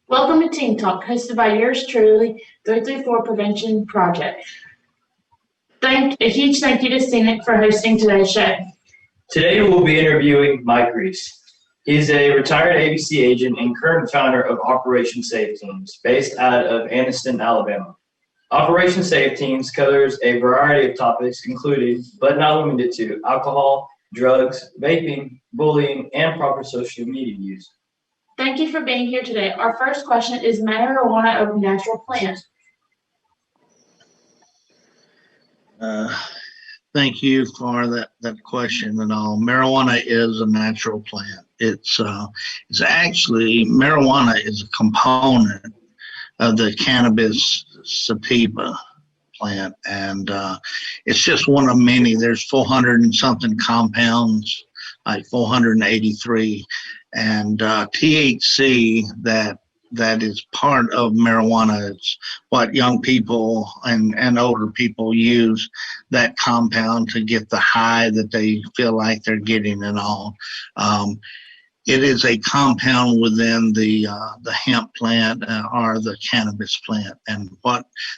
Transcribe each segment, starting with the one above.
Welcome to Team Talk, hosted by yours truly, 334 Prevention Project. A huge thank you to Scenic for hosting today's show. Today we'll be interviewing Mike Reese. He's a retired ABC agent and current founder of Operation Save Teams, based out of Anniston, Alabama. Operation Save Teams covers a variety of topics, including, but not limited to, alcohol, drugs, vaping, bullying, and proper social media use. Thank you for being here today. Our first question is marijuana a natural plant? Thank you for that question and all. Marijuana is a natural plant. It's actually, marijuana is a component of the cannabis sativa plant, and it's just one of many. There's 400 and something compounds, like 483, and THC that is part of marijuana. It's what young people and older people use, that compound, to get the high that they feel like they're getting and all. It is a compound within the hemp plant or the cannabis plant. And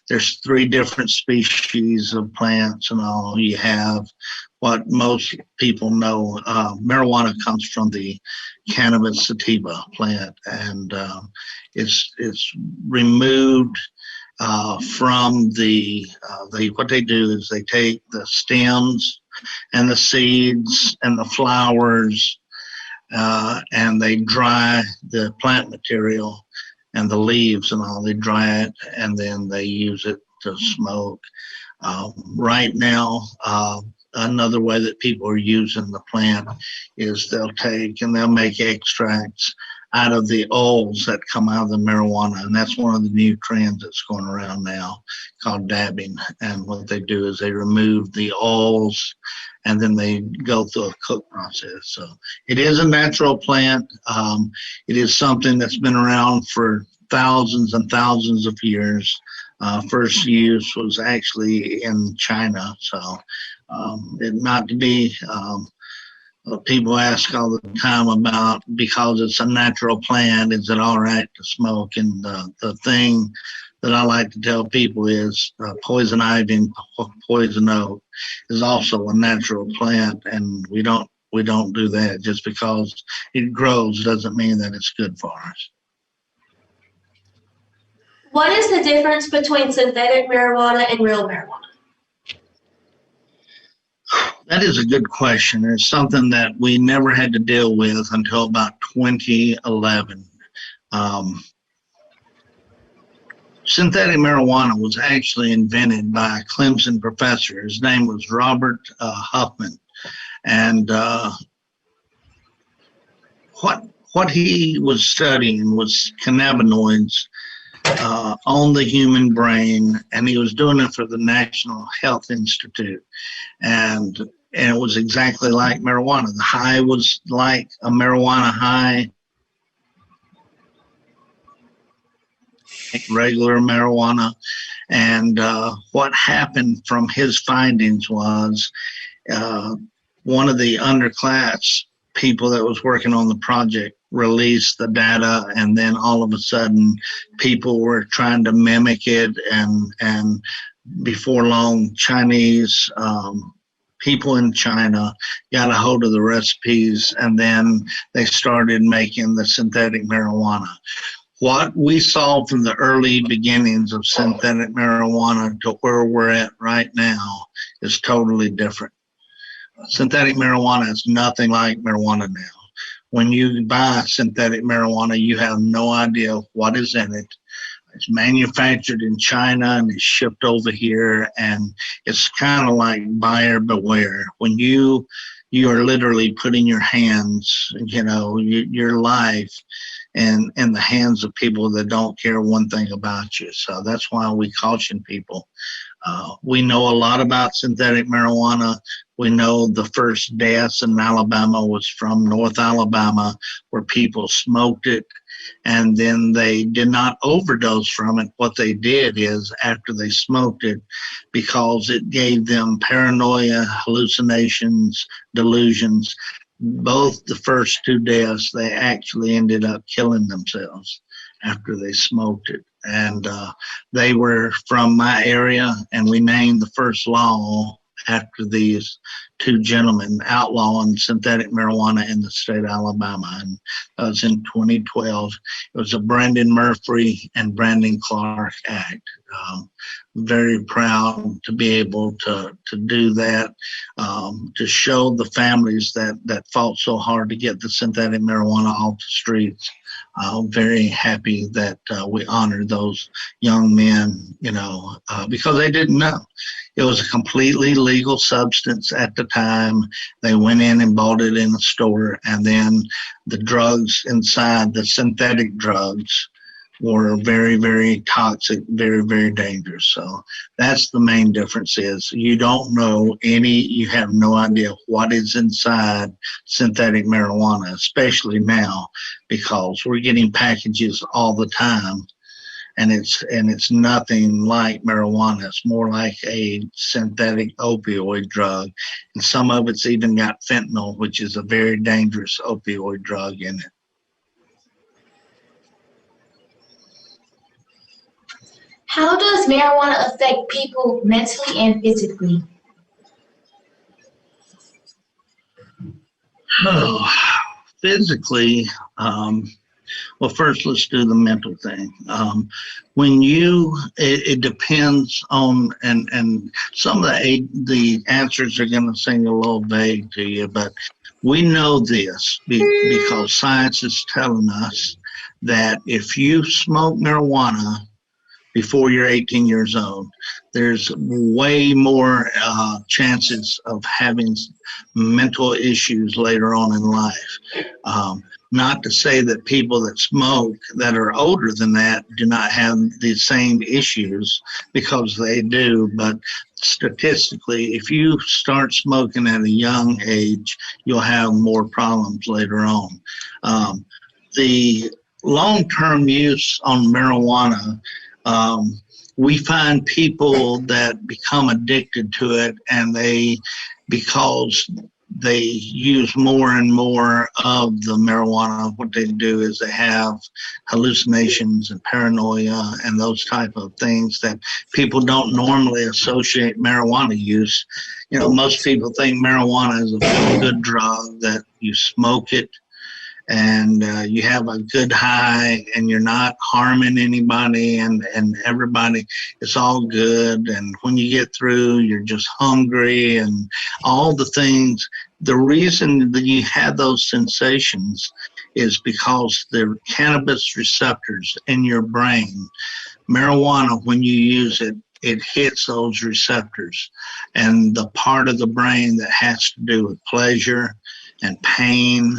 there's 3 different species of plants and all. You have what most people know, marijuana comes from the cannabis sativa plant, and it's removed from what they do is they take the stems and the seeds and the flowers, and they dry the plant material and the leaves and all. They dry it and then they use it to smoke. Right now, another way that people are using the plant is they'll make extracts out of the oils that come out of the marijuana, and that's one of the new trends that's going around now, called dabbing. And what they do is they remove the oils and then they go through a cook process. So it is a natural plant. It is something that's been around for thousands and thousands of years. First use was actually in China. So not to be, people ask all the time about, because it's a natural plant, is it all right to smoke? And the thing that I like to tell people is poison ivy and poison oak is also a natural plant, and we don't do that. Just because it grows doesn't mean that it's good for us. What is the difference between synthetic marijuana and real marijuana? That is a good question. It's something that we never had to deal with until about 2011. Synthetic marijuana was actually invented by a Clemson professor. His name was Robert Huffman. And what he was studying was cannabinoids on the human brain, and he was doing it for the National Health Institute. And it was exactly like marijuana. The high was like a marijuana high, regular marijuana. And what happened from his findings was one of the underclass people that was working on the project released the data, and then all of a sudden people were trying to mimic it, and before long Chinese people in China got a hold of the recipes, and then they started making the synthetic marijuana. What we saw from the early beginnings of synthetic marijuana to where we're at right now is totally different. Synthetic marijuana is nothing like marijuana now. When you buy synthetic marijuana, you have no idea what is in it. It's manufactured in China and it's shipped over here, and it's kind of like buyer beware. When you are literally putting your hands, your life in the hands of people that don't care one thing about you. So that's why we caution people. We know a lot about synthetic marijuana. We know the first deaths in Alabama was from North Alabama, where people smoked it and then they did not overdose from it. What they did is, after they smoked it, because it gave them paranoia, hallucinations, delusions, both the first 2 deaths, they actually ended up killing themselves. after they smoked it. And they were from my area, and we named the first law after these two gentlemen outlawing synthetic marijuana in the state of Alabama. And that was in 2012. It was a Brandon Murphy and Brandon Clark Act. Very proud to be able to do that, to show the families that fought so hard to get the synthetic marijuana off the streets. Very happy that we honored those young men, because they didn't know. It was a completely legal substance at the time. They went in and bought it in the store, and then the drugs inside, the synthetic drugs, were very, very toxic, very, very dangerous. So that's the main difference is you don't know you have no idea what is inside synthetic marijuana, especially now, because we're getting packages all the time. And it's nothing like marijuana. It's more like a synthetic opioid drug. And some of it's even got fentanyl, which is a very dangerous opioid drug in it. How does marijuana affect people mentally and physically? Oh, physically, well, first let's do the mental thing. When it depends on, and some of the answers are going to seem a little vague to you, but we know this because science is telling us that if you smoke marijuana before you're 18 years old, there's way more chances of having mental issues later on in life. Not to say that people that smoke that are older than that do not have the same issues, because they do, but statistically, if you start smoking at a young age, you'll have more problems later on. The long-term use on marijuana, we find people that become addicted to it, and because they use more and more of the marijuana, what they do is they have hallucinations and paranoia and those type of things that people don't normally associate marijuana use. Most people think marijuana is a feel-good drug, that you smoke it and you have a good high and you're not harming anybody and everybody, it's all good. And when you get through, you're just hungry and all the things. The reason that you have those sensations is because the cannabis receptors in your brain, marijuana, when you use it, it hits those receptors, and the part of the brain that has to do with pleasure and pain,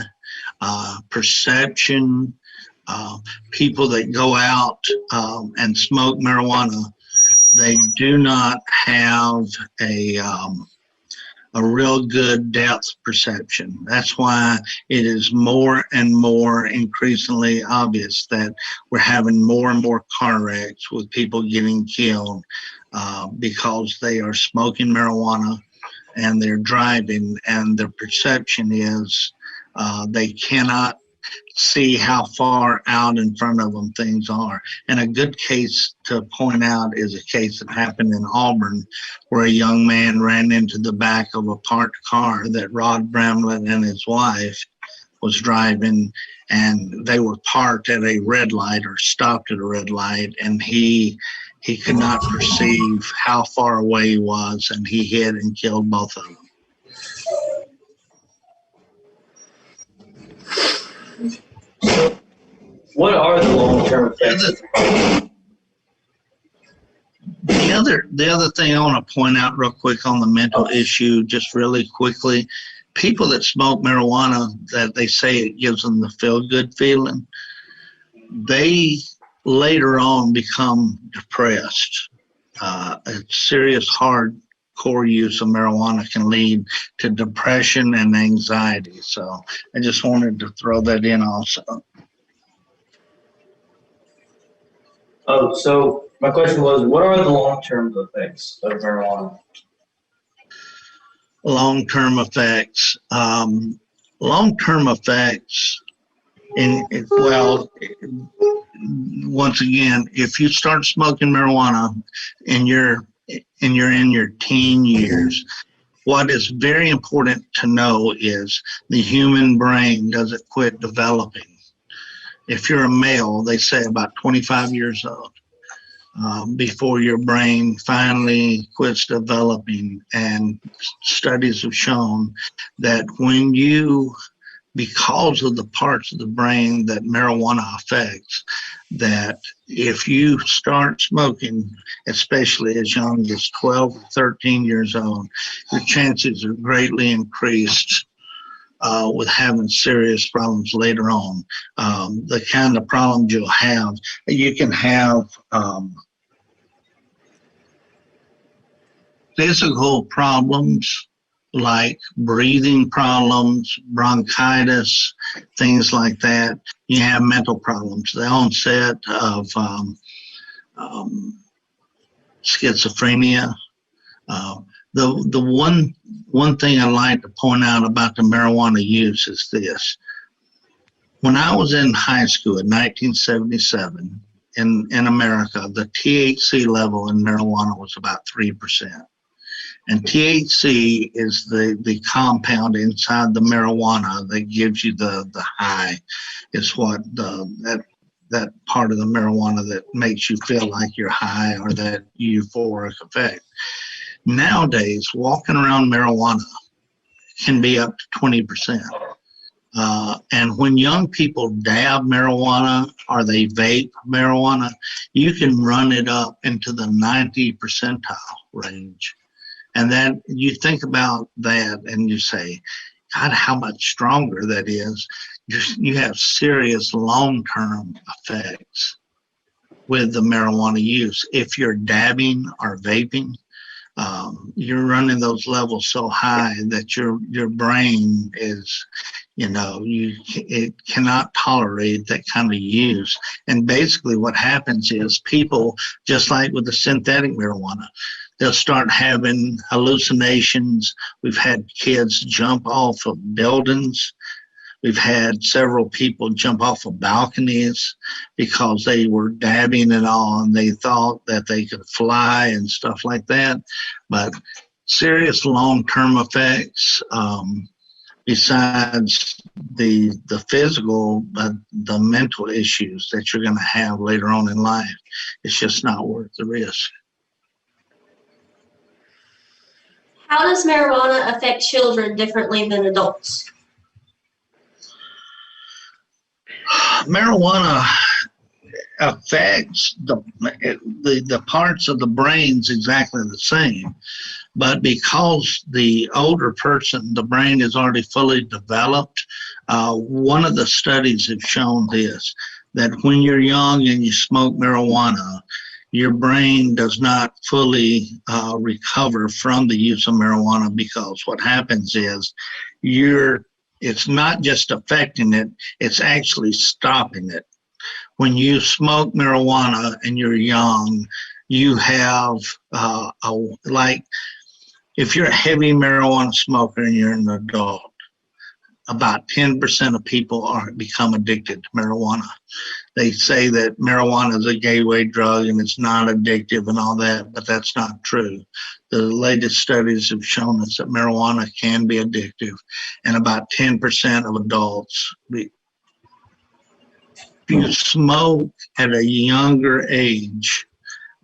perception, people that go out and smoke marijuana, they do not have a real good depth perception. That's why it is more and more increasingly obvious that we're having more and more car wrecks with people getting killed because they are smoking marijuana and they're driving, and their perception is they cannot see how far out in front of them things are. And a good case to point out is a case that happened in Auburn, where a young man ran into the back of a parked car that Rod Bramlett and his wife was driving, and they were parked at a red light or stopped at a red light, and he could not perceive how far away he was, and he hit and killed both of them. What are the long-term effects? The other thing I want to point out real quick on the mental issue, just really quickly, people that smoke marijuana, that they say it gives them the feel-good feeling, they later on become depressed. A serious hardcore use of marijuana can lead to depression and anxiety. So I just wanted to throw that in also. Oh, so my question was, what are the long-term effects of marijuana? Long-term effects. Long-term effects, well, once again, if you start smoking marijuana and you're in your teen years, what is very important to know is the human brain doesn't quit developing. If you're a male, they say about 25 years old before your brain finally quits developing. And studies have shown that when you, because of the parts of the brain that marijuana affects, that if you start smoking, especially as young as 12 or 13 years old, your chances are greatly increased with having serious problems later on. The kind of problems you'll have, you can have physical problems like breathing problems, bronchitis, things like that. You have mental problems, the onset of schizophrenia. The one thing I like to point out about the marijuana use is this. When I was in high school in 1977 in America, the THC level in marijuana was about 3%. And THC is the compound inside the marijuana that gives you the high. It's what that part of the marijuana that makes you feel like you're high, or that euphoric effect. Nowadays, walking around marijuana can be up to 20%. And when young people dab marijuana or they vape marijuana, you can run it up into the 90 percentile range. And then you think about that and you say, God, how much stronger that is. You have serious long-term effects with the marijuana use. If you're dabbing or vaping, you're running those levels so high that your brain is, it cannot tolerate that kind of use. And basically what happens is people, just like with the synthetic marijuana, they'll start having hallucinations. We've had kids jump off of buildings. We've had several people jump off of balconies because they were dabbing it all and they thought that they could fly and stuff like that. But serious long-term effects, besides the physical, the mental issues that you're going to have later on in life, it's just not worth the risk. How does marijuana affect children differently than adults? Marijuana affects the parts of the brains exactly the same, but because the older person, the brain is already fully developed, one of the studies have shown this, that when you're young and you smoke marijuana, your brain does not fully recover from the use of marijuana, because what happens is it's not just affecting it, it's actually stopping it. When you smoke marijuana and you're young, you have, like, if you're a heavy marijuana smoker and you're an adult, about 10% of people become addicted to marijuana. They say that marijuana is a gateway drug and it's not addictive and all that, but that's not true. The latest studies have shown us that marijuana can be addictive, and about 10% of adults. If you smoke at a younger age,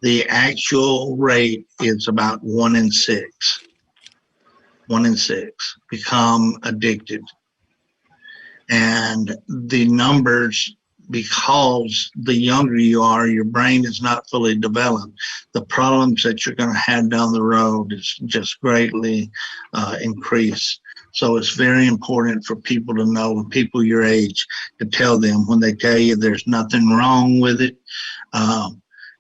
the actual rate is about 1 in 6. 1 in 6 become addicted. And the numbers, because the younger you are, your brain is not fully developed. The problems that you're going to have down the road is just greatly increased. So it's very important for people to know, people your age, to tell them when they tell you there's nothing wrong with it.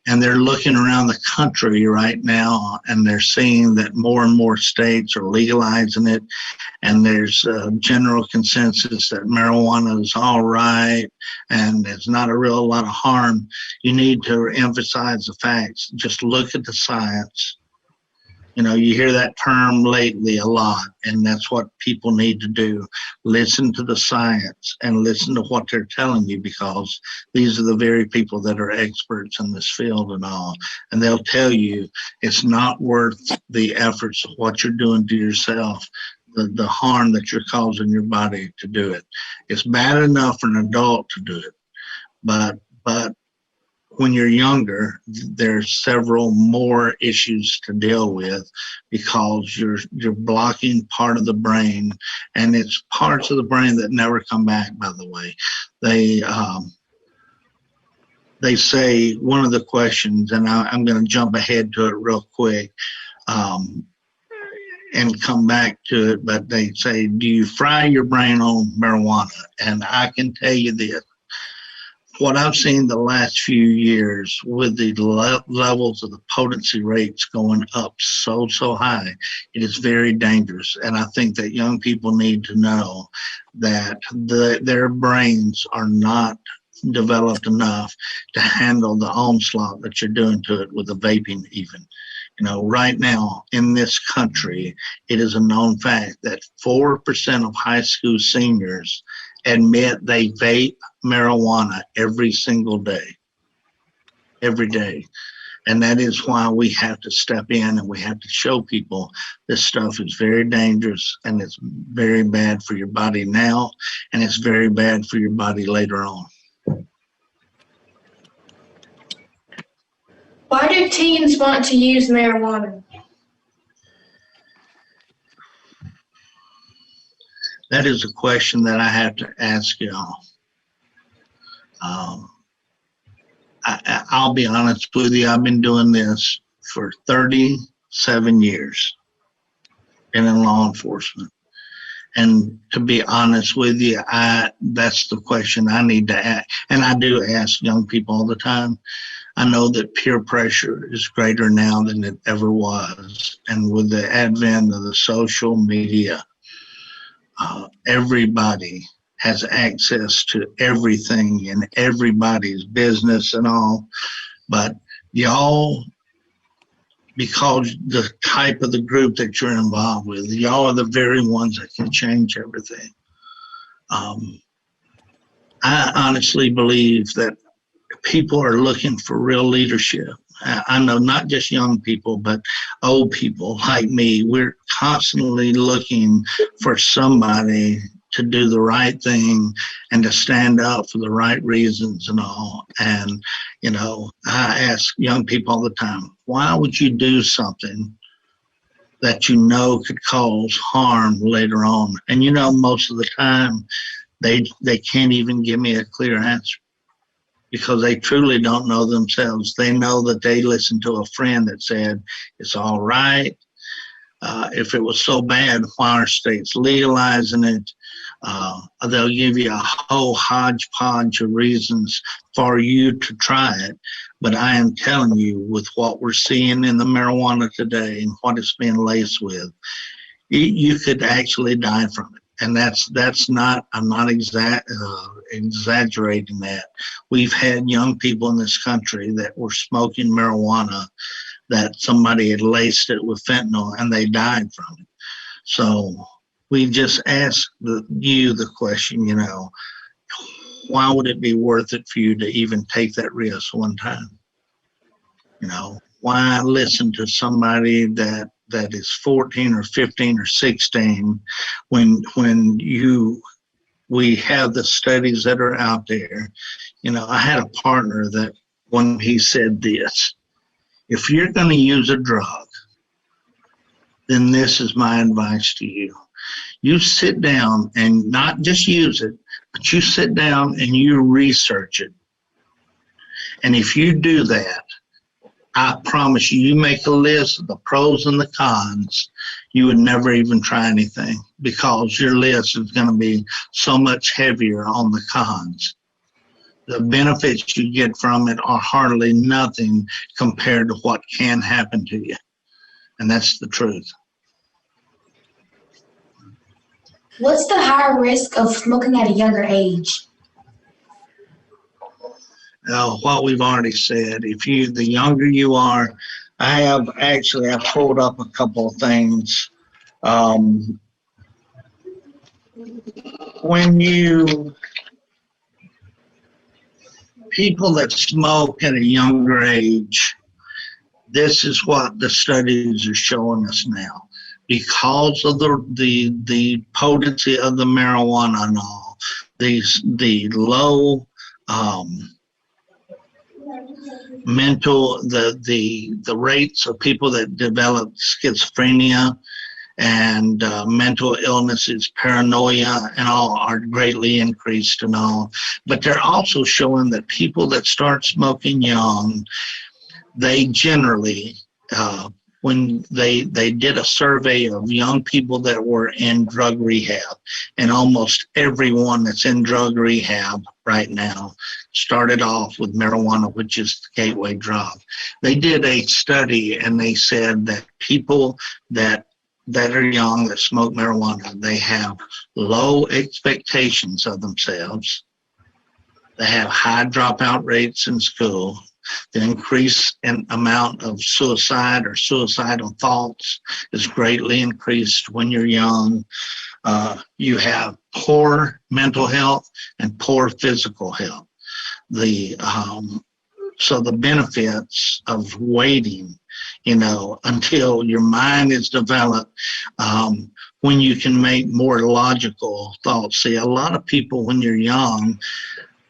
And they're looking around the country right now, and they're seeing that more and more states are legalizing it. And there's a general consensus that marijuana is all right and it's not a real lot of harm. You need to emphasize the facts. Just look at the science You know, you hear that term lately a lot, and that's what people need to do. Listen to the science and listen to what they're telling you, because these are the very people that are experts in this field and all. And they'll tell you it's not worth the efforts of what you're doing to yourself, the harm that you're causing your body to do it. It's bad enough for an adult to do it, but when you're younger, there's several more issues to deal with, because you're blocking part of the brain, and it's parts of the brain that never come back, by the way. They say one of the questions, and I'm going to jump ahead to it real quick and come back to it, but they say, do you fry your brain on marijuana? And I can tell you this. What I've seen the last few years with the levels of the potency rates going up so high, it is very dangerous. And I think that young people need to know that their brains are not developed enough to handle the onslaught that you're doing to it with the vaping even. You know, right now in this country, it is a known fact that 4% of high school seniors admit they vape marijuana every single day, every day. And that is why we have to step in and we have to show people this stuff is very dangerous, and it's very bad for your body now, and it's very bad for your body later on. Why do teens want to use marijuana? That is a question that I have to ask y'all. I'll be honest with you, I've been doing this for 37 years, been in law enforcement. And to be honest with you, that's the question I need to ask. And I do ask young people all the time. I know that peer pressure is greater now than it ever was. And with the advent of the social media, everybody has access to everything in everybody's business and all. But y'all, because the type of the group that you're involved with, y'all are the very ones that can change everything. I honestly believe that people are looking for real leadership. I know not just young people, but old people like me. We're constantly looking for somebody to do the right thing and to stand up for the right reasons and all. And, you know, I ask young people all the time, why would you do something that you know could cause harm later on? And, you know, most of the time they can't even give me a clear answer, because they truly don't know themselves. They know that they listened to a friend that said, it's all right. If it was so bad, why are states legalizing it? They'll give you a whole hodgepodge of reasons for you to try it. But I am telling you, with what we're seeing in the marijuana today and what it's being laced with, you could actually die from it. And that's not, I'm not exaggerating that. We've had young people in this country that were smoking marijuana that somebody had laced it with fentanyl and they died from it. So we just asked you the question, you know, why would it be worth it for you to even take that risk one time? You know, why listen to somebody that is 14 or 15 or 16 when we have the studies that are out there? You know, I had a partner that when he said this, if you're going to use a drug, then this is my advice to you. You sit down and not just use it, but you sit down and you research it. And if you do that, I promise you, you make a list of the pros and the cons, you would never even try anything, because your list is going to be so much heavier on the cons. The benefits you get from it are hardly nothing compared to what can happen to you. And that's the truth. What's the higher risk of smoking at a younger age? What we've already said, the younger you are, I pulled up a couple of things. Um, when people that smoke at a younger age, this is what the studies are showing us now. Because of the potency of the marijuana and all, the low mental the rates of people that develop schizophrenia and mental illnesses, paranoia, and all are greatly increased and all. But they're also showing that people that start smoking young, they generally, when they did a survey of young people that were in drug rehab, and almost everyone that's in drug rehab right now started off with marijuana, which is the gateway drug. They did a study and they said that people that are young that smoke marijuana, they have low expectations of themselves. They have high dropout rates in school. The increase in amount of suicide or suicidal thoughts is greatly increased when you're young. You have poor mental health and poor physical health. So the benefits of waiting, until your mind is developed, when you can make more logical thoughts. See, a lot of people when you're young,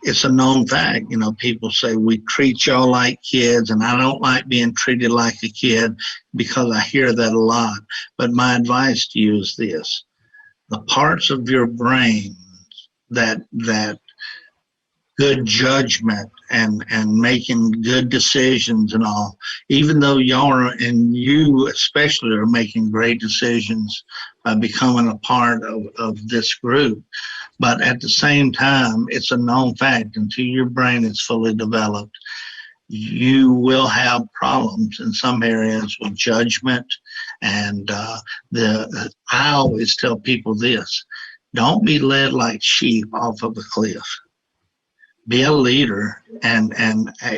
it's a known fact. People say we treat y'all like kids, and I don't like being treated like a kid because I hear that a lot. But my advice to you is this: the parts of your brain that good judgment and making good decisions and all, even though y'all are, and you especially are making great decisions by becoming a part of this group. But at the same time, it's a known fact, until your brain is fully developed, you will have problems in some areas with judgment. And I always tell people this: don't be led like sheep off of a cliff. Be a leader, and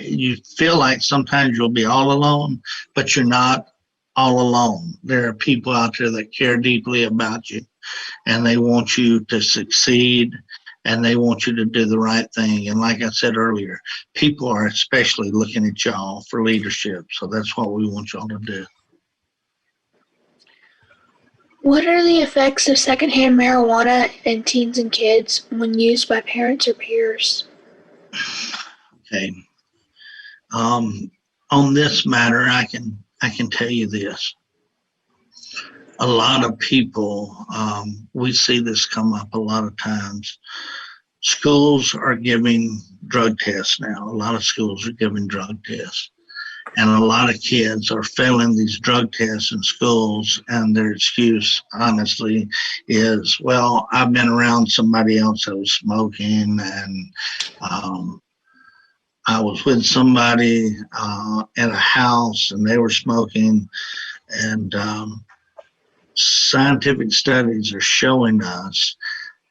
you feel like sometimes you'll be all alone, but you're not all alone. There are people out there that care deeply about you, and they want you to succeed, and they want you to do the right thing. And like I said earlier, people are especially looking at y'all for leadership, so that's what we want y'all to do. What are the effects of secondhand marijuana in teens and kids when used by parents or peers? Okay. On this matter, I can tell you this. A lot of people, we see this come up a lot of times. Schools are giving drug tests now. A lot of schools are giving drug tests. And a lot of kids are failing these drug tests in schools, and their excuse, honestly, is, well, I've been around somebody else that was smoking, and I was with somebody in a house, and they were smoking. And scientific studies are showing us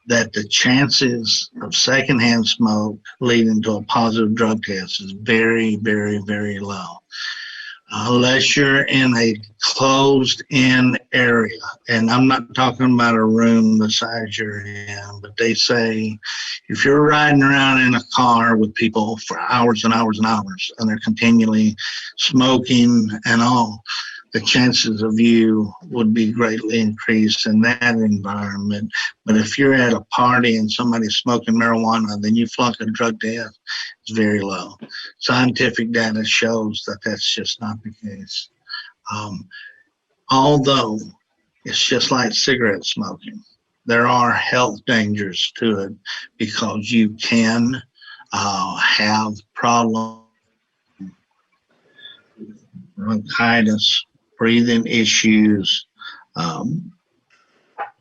that the chances of secondhand smoke leading to a positive drug test is very, very, very low. Unless you're in a closed-in area, and I'm not talking about a room the size you're in, but they say if you're riding around in a car with people for hours and hours and hours, and they're continually smoking and all, the chances of you would be greatly increased in that environment. But if you're at a party and somebody's smoking marijuana, then you flunk a drug test, it's very low. Scientific data shows that that's just not the case. Although it's just like cigarette smoking, there are health dangers to it, because you can have problems, bronchitis, breathing issues.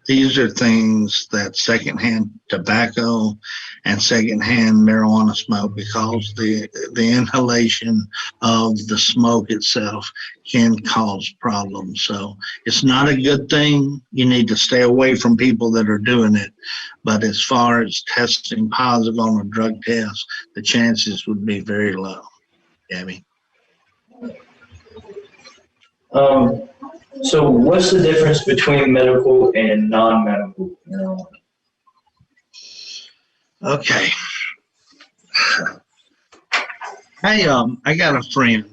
These are things that secondhand tobacco and secondhand marijuana smoke, because the inhalation of the smoke itself can cause problems. So it's not a good thing. You need to stay away from people that are doing it. But as far as testing positive on a drug test, the chances would be very low. Gabby? So what's the difference between medical and non-medical marijuana? Okay. I got a friend.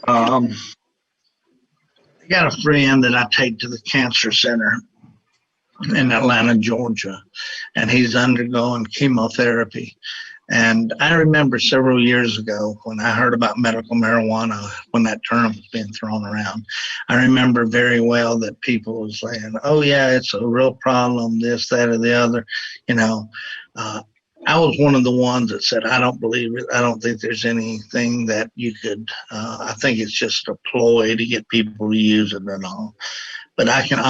I got a friend that I take to the cancer center in Atlanta, Georgia, and he's undergoing chemotherapy. And I remember several years ago when I heard about medical marijuana, when that term was being thrown around, I remember very well that people were saying, oh, yeah, it's a real problem, this, that, or the other. You know, I was one of the ones that said, I don't believe it. I don't think there's anything that you could, I think it's just a ploy to get people to use it and all. But I can,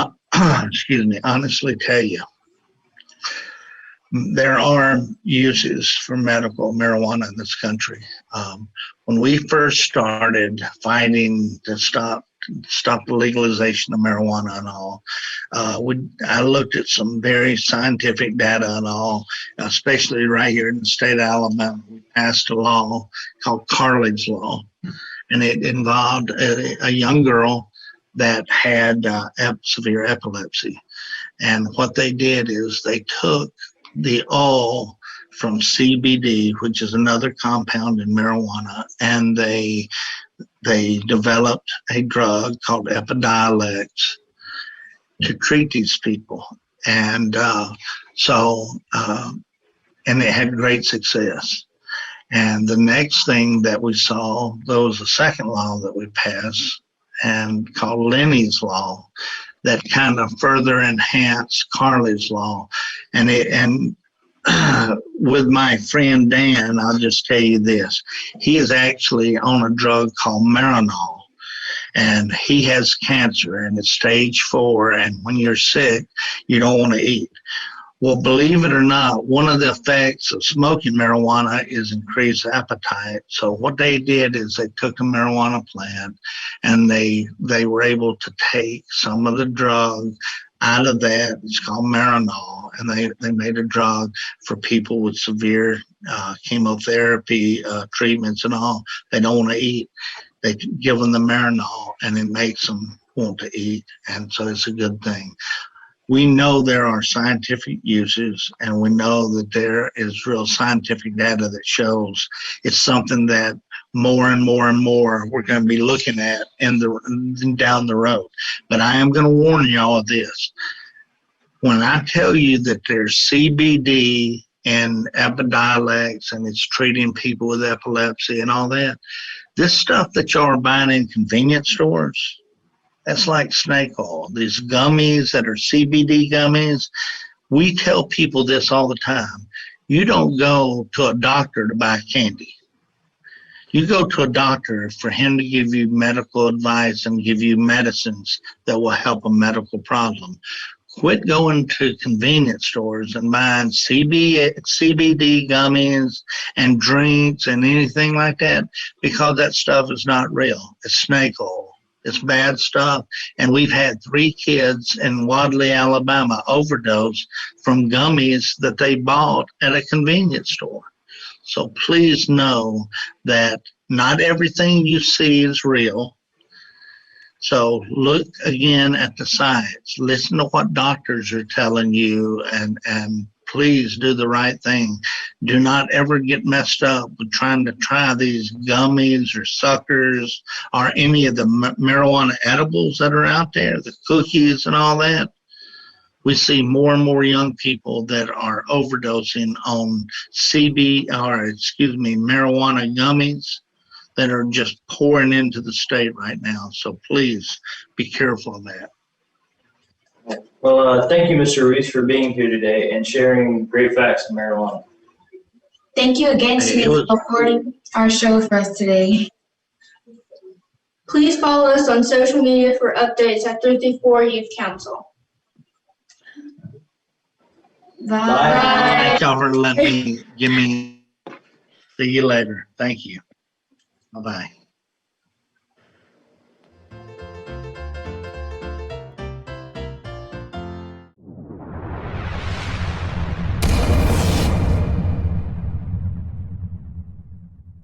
excuse me, honestly tell you, there are uses for medical marijuana in this country. When we first started fighting to stop the legalization of marijuana and all, I looked at some very scientific data and all, especially right here in the state of Alabama. We passed a law called Cartilage Law, and it involved a young girl that had severe epilepsy. And what they did is they took the oil from CBD, which is another compound in marijuana, and they developed a drug called Epidiolex to treat these people. And and it had great success. And the next thing that we saw, there was a second law that we passed and called Lenny's Law, that kind of further enhanced Carly's Law. And with my friend Dan, I'll just tell you this. He is actually on a drug called Marinol, and he has cancer, and it's stage 4, and when you're sick, you don't want to eat. Well, believe it or not, one of the effects of smoking marijuana is increased appetite. So what they did is they took a marijuana plant and they were able to take some of the drug out of that. It's called Marinol, and they made a drug for people with severe chemotherapy treatments and all. They don't want to eat. They give them the Marinol, and it makes them want to eat, and so it's a good thing. We know there are scientific uses, and we know that there is real scientific data that shows it's something that more and more and more we're going to be looking at down the road. But I am going to warn y'all of this. When I tell you that there's CBD and Epidiolex and it's treating people with epilepsy and all that, this stuff that y'all are buying in convenience stores, that's like snake oil. These gummies that are CBD gummies, we tell people this all the time. You don't go to a doctor to buy candy. You go to a doctor for him to give you medical advice and give you medicines that will help a medical problem. Quit going to convenience stores and buying CBD gummies and drinks and anything like that, because that stuff is not real. It's snake oil. It's bad stuff. And we've had 3 kids in Wadley, Alabama overdose from gummies that they bought at a convenience store. So please know that not everything you see is real. So look again at the science. Listen to what doctors are telling you, and please do the right thing. Do not ever get messed up with trying to try these gummies or suckers or any of the marijuana edibles that are out there, the cookies and all that. We see more and more young people that are overdosing on marijuana gummies that are just pouring into the state right now. So please be careful of that. Well, thank you, Mr. Reese, for being here today and sharing great facts of marijuana. Thank you again, Smith, for recording our show for us today. Please follow us on social media for updates at 334 Youth Council. Bye. Thank y'all for letting me see you later. Thank you. Bye-bye.